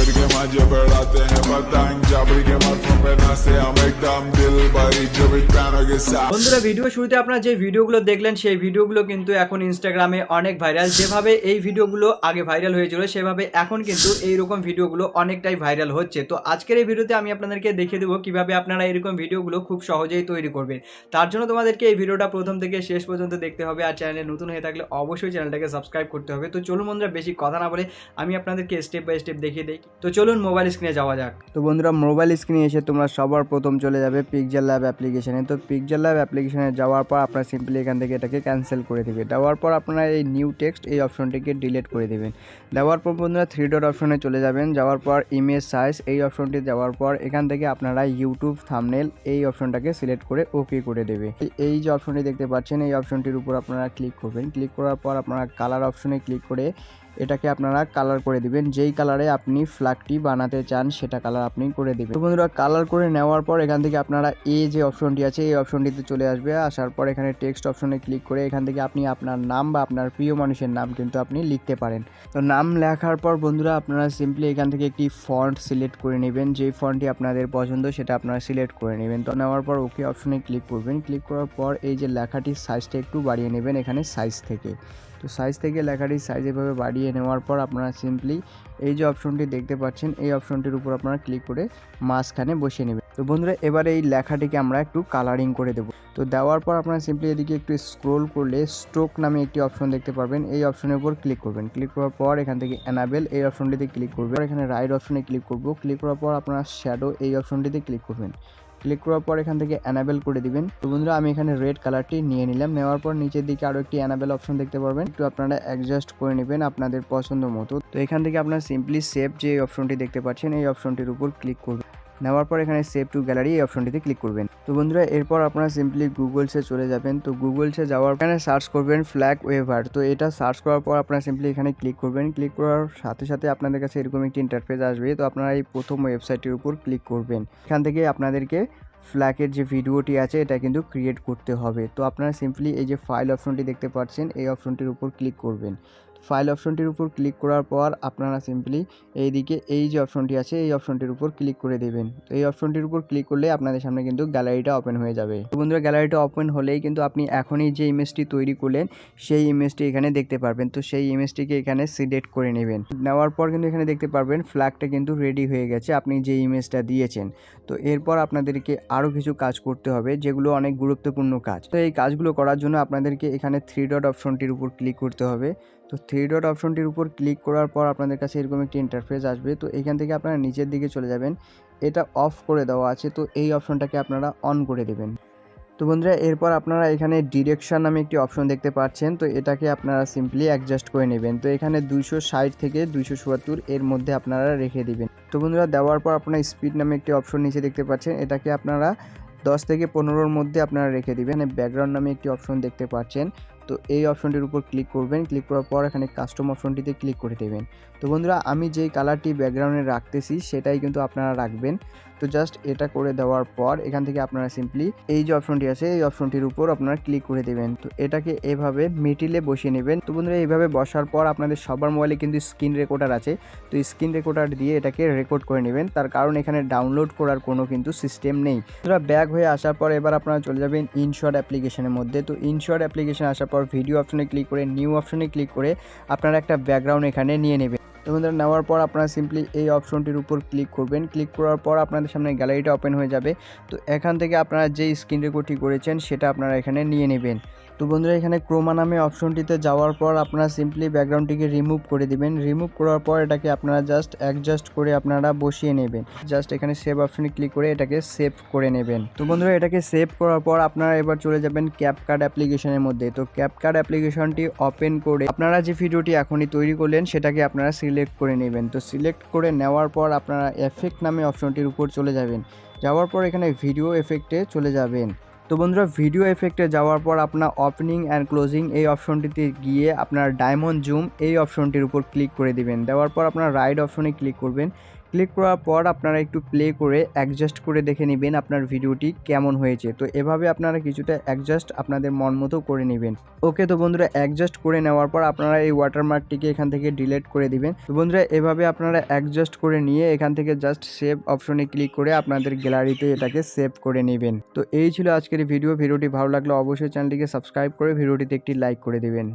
जिगर के मजे बढ़ाते हैं पतंग जबरी के माथों पे नाचते हम एकदम दिल भरी जब पैनों के साथ। বন্ধুরা ভিডিও শুরুতে আপনারা যে ভিডিওগুলো দেখলেন সেই ভিডিওগুলো কিন্তু এখন ইনস্টাগ্রামে অনেক ভাইরাল। যেভাবে এই ভিডিওগুলো আগে ভাইরাল হয়েছিল সেভাবে এখন কিন্তু এইরকম ভিডিওগুলো অনেকটাই ভাইরাল হচ্ছে। তো আজকের এই ভিডিওতে আমি আপনাদেরকে দেখিয়ে দেবো কিভাবে আপনারা এরকম ভিডিওগুলো খুব সহজেই তৈরি করবেন। তার জন্য তোমাদেরকে এই ভিডিওটা প্রথম থেকে শেষ পর্যন্ত দেখতে হবে, আর চ্যানেলে নতুন হয়ে থাকলে অবশ্যই চ্যানেলটাকে সাবস্ক্রাইব করতে হবে। তো চলুন বন্ধুরা বেশি কথা না বলে আমি আপনাদেরকে স্টেপ বাই স্টেপ দেখিয়ে দিই। তো চলুন মোবাইল স্ক্রিনে যাওয়া যাক। তো বন্ধুরা মোবাইল স্ক্রিনে এসে তোমরা সবার প্রথম চলে যাবে পিক্সেল ল্যাব অ্যাপ্লিকেশনে। তো পিক্সেল ল্যাব অ্যাপ্লিকেশনে যাওয়ার পর আপনারা সিম্পলি এখান থেকে এটাকে ক্যান্সেল করে দেবে। দেওয়ার পর আপনারা এই নিউ টেক্সট এই অপশনটিকে ডিলিট করে দেবেন। দেওয়ার পর বন্ধুরা থ্রি ডট অপশনে চলে যাবেন। যাওয়ার পর ইমেজ সাইজ এই অপশনটি যাওয়ার পর এখান থেকে আপনারা ইউটিউব থাম্বনেল এই অপশনটাকে সিলেক্ট করে ওকে করে দেবে। এই যে অপশনটি দেখতে পাচ্ছেন এই অপশনটির উপর আপনারা ক্লিক করবেন। ক্লিক করার পর আপনারা কালার অপশনে ক্লিক করে এটাকে আপনারা কালার করে দিবেন। যেই কালারে আপনি ফ্ল্যাগটি বানাতে চান সেটা কালার আপনি করে দিবেন। তো বন্ধুরা কালার করে নেওয়ার পর এখান থেকে আপনারা এই যে অপশনটি আছে এই অপশনটিতে চলে আসবে। আসার পর এখানে টেক্সট অপশনে ক্লিক করে এখান থেকে আপনি আপনার নাম বা আপনার প্রিয় মানুষের নাম কিন্তু আপনি লিখতে পারেন। তো নাম লেখার পর বন্ধুরা আপনারা সিম্পলি এখান থেকে একটি ফন্ট সিলেক্ট করে নেবেন। যেই ফন্টটি আপনাদের পছন্দ সেটা আপনারা সিলেক্ট করে নেবেন। তো নেওয়ার পর ওকে অপশনে ক্লিক করবেন। ক্লিক করার পর এই যে লেখাটির সাইজটা একটু বাড়িয়ে নেবেন এখানে সাইজ থেকে। তো সাইজ থেকে লেখাটির সাইজ এভাবে বাড়িয়ে নেওয়ার পর আপনারা সিম্পলি এই যে অপশনটি দেখতে পাচ্ছেন এই অপশনটির উপর আপনারা ক্লিক করে মাঝখানে বসিয়ে নেবেন। তো বন্ধুরা এবারে এই লেখাটিকে আমরা একটু কালারিং করে দেবো। তো দেওয়ার পর আপনারা সিম্পলি এদিকে একটু স্ক্রোল করলে স্ট্রোক নামে একটি অপশন দেখতে পারবেন। এই অপশনের উপর ক্লিক করবেন। ক্লিক করার পর এখান থেকে এনাবেল এই অপশনটিতে ক্লিক করবেন। এখানে রাইট অপশনে ক্লিক করব। ক্লিক করার পর আপনারা শ্যাডো এই অপশনটিতে ক্লিক করবেন। ক্লিক করার পর এখান থেকে অ্যানাবেল করে দিবেন। তো বন্ধুরা আমি এখানে রেড কালারটি নিয়ে নিলাম। নেওয়ার পর নিচের দিকে আরও একটি অ্যানাবেল অপশন দেখতে পারবেন, একটু আপনারা অ্যাডজাস্ট করে নেবেন আপনাদের পছন্দ মতো। তো এখান থেকে আপনারা সিম্পলি সেভ যে অপশনটি দেখতে পাচ্ছেন এই অপশনটির উপর ক্লিক করবেন। নেওয়ার পর এখানে সেভ টু গ্যালারি এই অপশনটিতে ক্লিক করবেন। তো বন্ধুরা এরপর আপনারা সিম্পলি গুগলসে চলে যাবেন। তো গুগলসে যাওয়ার এখানে সার্চ করবেন ফ্ল্যাগ ওয়েভার। তো এটা সার্চ করার পর আপনারা সিম্পলি এখানে ক্লিক করবেন। ক্লিক করার সাথে সাথে আপনাদের কাছে এরকম একটি ইন্টারফেস আসবে। তো আপনারা এই প্রথম ওয়েবসাইটের উপর ক্লিক করবেন। এখান থেকে আপনাদেরকে ফ্ল্যাগের যে ভিডিওটি আছে এটা কিন্তু ক্রিয়েট করতে হবে। তো আপনারা সিম্পলি এই যে ফাইল অপশনটি দেখতে পাচ্ছেন এই অপশনটির উপর ক্লিক করবেন। ফাইল অপশনটির উপর ক্লিক করার পর আপনারা সিম্পলি এইদিকে এই যে অপশনটি আছে এই অপশনটির উপর ক্লিক করে দেবেন। তো এই অপশনটির উপর ক্লিক করলে আপনাদের সামনে কিন্তু গ্যালারিটা ওপেন হয়ে যাবে। তো বন্ধুরা গ্যালারিটা ওপেন হলেই কিন্তু আপনি এখনই যে ইমেজটি তৈরি করলেন সেই ইমেজটি এখানে দেখতে পারবেন। তো সেই ইমেজটিকে এখানে সিলেক্ট করে নেবেন। নেওয়ার পর কিন্তু এখানে দেখতে পারবেন ফ্ল্যাগটা কিন্তু রেডি হয়ে গেছে আপনি যে ইমেজটা দিয়েছেন। তো এরপর আপনাদেরকে আরও কিছু কাজ করতে হবে যেগুলো অনেক গুরুত্বপূর্ণ কাজ। তো এই কাজগুলো করার জন্য আপনাদেরকে এখানে থ্রি ডট অপশনটির উপর ক্লিক করতে হবে। তো থ্রি ডট অপশনটির উপর ক্লিক করার পর আপনাদের কাছে এরকম একটি ইন্টারফেস আসবে। তো এখান থেকে আপনারা নিচের দিকে চলে যাবেন, এটা অফ করে দেওয়া আছে তো এই অপশনটাকে আপনারা অন করে দেবেন। তো বন্ধুরা এরপর আপনারা এখানে ডিরেকশন নামে একটি অপশন দেখতে পাচ্ছেন। তো এটাকে আপনারা সিম্পলি অ্যাডজাস্ট করে নেবেন। তো এখানে 260 থেকে 270 এর মধ্যে আপনারা রেখে দিবেন। তো বন্ধুরা দেওয়ার পর আপনারা স্পিড নামে একটি অপশন নিচে দেখতে পাচ্ছেন, এটাকে আপনারা 10 থেকে 15-র মধ্যে আপনারা রেখে দিবেন। ব্যাকগ্রাউন্ড নামে একটি অপশন দেখতে পাচ্ছেন, তো এই অপশনটির উপর ক্লিক করবেন। ক্লিক করার পর এখানে কাস্টম অপশনটিতে ক্লিক করে দেবেন। তো বন্ধুরা আমি যেই কালারটি ব্যাকগ্রাউন্ডে রাখতেছি সেটাই কিন্তু আপনারা রাখবেন। তো জাস্ট এটা করে দেওয়ার পর এখান থেকে আপনারা সিম্পলি এই যে অপশনটি আছে এই অপশনটির উপর আপনারা ক্লিক করে দেবেন। তো এটাকে এভাবে মিডিলে বসিয়ে নেবেন। তো বন্ধুরা এইভাবে বসার পর আপনাদের সবার মোবাইলে কিন্তু স্ক্রিন রেকর্ডার আছে। তো স্ক্রিন রেকর্ডার দিয়ে এটাকে রেকর্ড করে নেবেন, তার কারণ এখানে ডাউনলোড করার কোনো কিন্তু সিস্টেম নেই। বন্ধুরা ব্যাক হয়ে আসার পর এবার আপনারা চলে যাবেন ইনশট অ্যাপ্লিকেশনের মধ্যে। তো ইনশট অ্যাপ্লিকেশন আসার পর ভিডিও অপশনে ক্লিক করে নিউ অপশনে ক্লিক করে আপনারা একটা ব্যাকগ্রাউন্ড এখানে নিয়ে নেবেন। তো বন্ধুরা নেওয়ার পর আপনারা সিম্পলি এই অপশনটির উপর ক্লিক করবেন। ক্লিক করার পর আপনাদের সামনে গ্যালারিটা ওপেন হয়ে যাবে। তো এখান থেকে আপনারা যেই স্ক্রিন রেকর্ডটি করেছেন সেটা আপনারা এখানে নিয়ে নেবেন। তো বন্ধুরা এখানে ক্রোমা নামে অপশনটিতে যাওয়ার পর আপনারা সিম্পলি ব্যাকগ্রাউন্ডটিকে রিমুভ করে দিবেন। রিমুভ করার পর এটাকে আপনারা জাস্ট অ্যাডজাস্ট করে আপনারা বসিয়ে নেবেন। জাস্ট এখানে সেভ অপশনে ক্লিক করে এটাকে সেভ করে নেবেন। তো বন্ধুরা এটাকে সেভ করার পর আপনারা এবার চলে যাবেন ক্যাপকাট অ্যাপ্লিকেশনের মধ্যে। তো ক্যাপকাট অ্যাপ্লিকেশনটি ওপেন করে আপনারা যে ভিডিওটি এখনই তৈরি করলেন সেটাকে আপনারা সিলেক্ট করে নেবেন। তো সিলেক্ট করে নেওয়ার পর আপনারা এফেক্ট নামে অপশনটির উপর চলে যাবেন। যাওয়ার পর এখানে ভিডিও এফেক্টে চলে যাবেন। তো বন্ধুরা ভিডিও এফেক্টে যাওয়ার পর আপনার ওপেনিং অ্যান্ড ক্লোজিং এই অপশনটিতে গিয়ে আপনার ডায়মন্ড জুম এই অপশনটির উপর ক্লিক করে দিবেন। দেওয়ার পর আপনার রাইট অপশনে ক্লিক করবেন। ক্লিক করার পর আপনারা একটু প্লে করে অ্যাডজাস্ট করে দেখে নেবেন আপনার ভিডিওটি কেমন হয়েছে। তো এভাবে আপনারা কিছুটা অ্যাডজাস্ট আপনাদের মন মতো করে নেবেন। ওকে, তো বন্ধুরা অ্যাডজাস্ট করে নেওয়ার পর আপনারা এই ওয়াটারমার্কটিকে এখান থেকে ডিলিট করে দিবেন। তো বন্ধুরা এভাবে আপনারা অ্যাডজাস্ট করে নিয়ে এখান থেকে জাস্ট সেভ অপশনে ক্লিক করে আপনাদের গ্যালারিতে এটাকে সেভ করে নেবেন। তো এই ছিল আজকের ভিডিওটি ভালো লাগলে অবশ্যই চ্যানেলটিকে সাবস্ক্রাইব করে ভিডিওটিতে একটি লাইক করে দিবেন।